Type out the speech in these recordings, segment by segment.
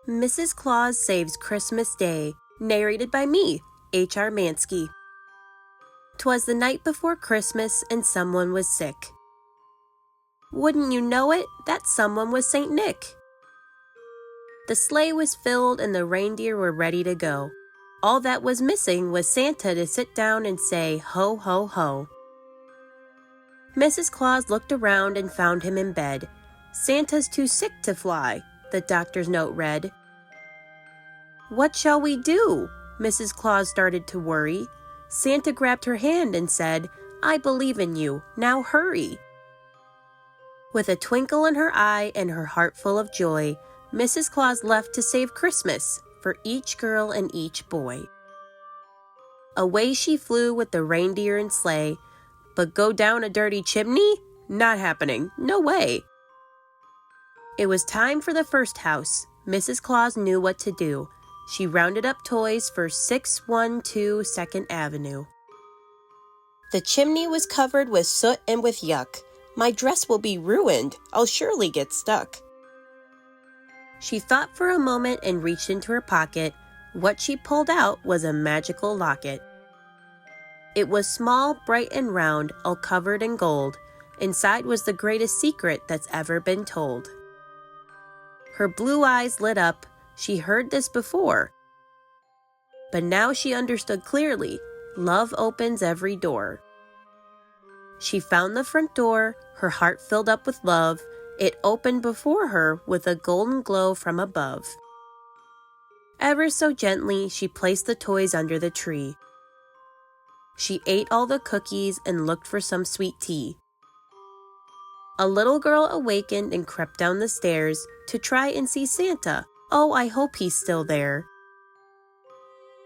Mrs. Claus Saves Christmas Day, narrated by me, H.R. Mansky. 'Twas the night before Christmas and someone was sick. Wouldn't you know it, that someone was St. Nick. The sleigh was filled and the reindeer were ready to go. All that was missing was Santa to sit down and say, ho, ho, ho. Mrs. Claus looked around and found him in bed. Santa's too sick to fly, the doctor's note read. What shall we do? Mrs. Claus started to worry. Santa grabbed her hand and said, I believe in you, now hurry. With a twinkle in her eye and her heart full of joy, Mrs. Claus left to save Christmas for each girl and each boy. Away she flew with the reindeer and sleigh, but go down a dirty chimney? Not happening, no way. It was time for the first house. Mrs. Claus knew what to do. She rounded up toys for 612 2nd Avenue. The chimney was covered with soot and with yuck. My dress will be ruined. I'll surely get stuck. She thought for a moment and reached into her pocket. What she pulled out was a magical locket. It was small, bright, and round, all covered in gold. Inside was the greatest secret that's ever been told. Her blue eyes lit up. She heard this before. But now she understood clearly. Love opens every door. She found the front door. Her heart filled up with love. It opened before her with a golden glow from above. Ever so gently, she placed the toys under the tree. She ate all the cookies and looked for some sweet tea. A little girl awakened and crept down the stairs to try and see Santa. Oh, I hope he's still there.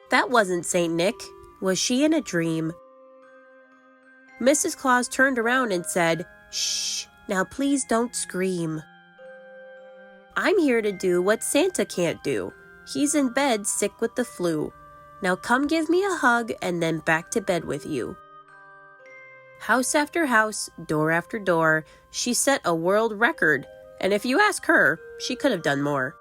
That wasn't St. Nick. Was she in a dream? Mrs. Claus turned around and said, Shh, now please don't scream. I'm here to do what Santa can't do. He's in bed sick with the flu. Now come give me a hug and then back to bed with you. House after house, door after door, she set a world record. And if you ask her, she could have done more.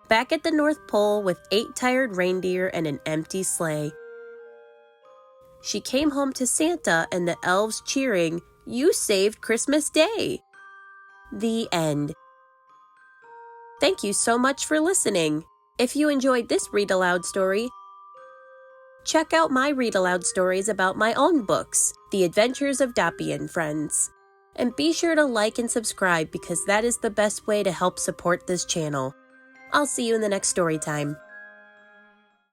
Back at the North Pole with 8 tired reindeer and an empty sleigh, she came home to Santa and the elves cheering, You saved Christmas Day! The end. Thank you so much for listening. If you enjoyed this read aloud story, check out my read aloud stories about my own books, The Adventures of Dappy and Friends. And be sure to like and subscribe because that is the best way to help support this channel. I'll see you in the next story time.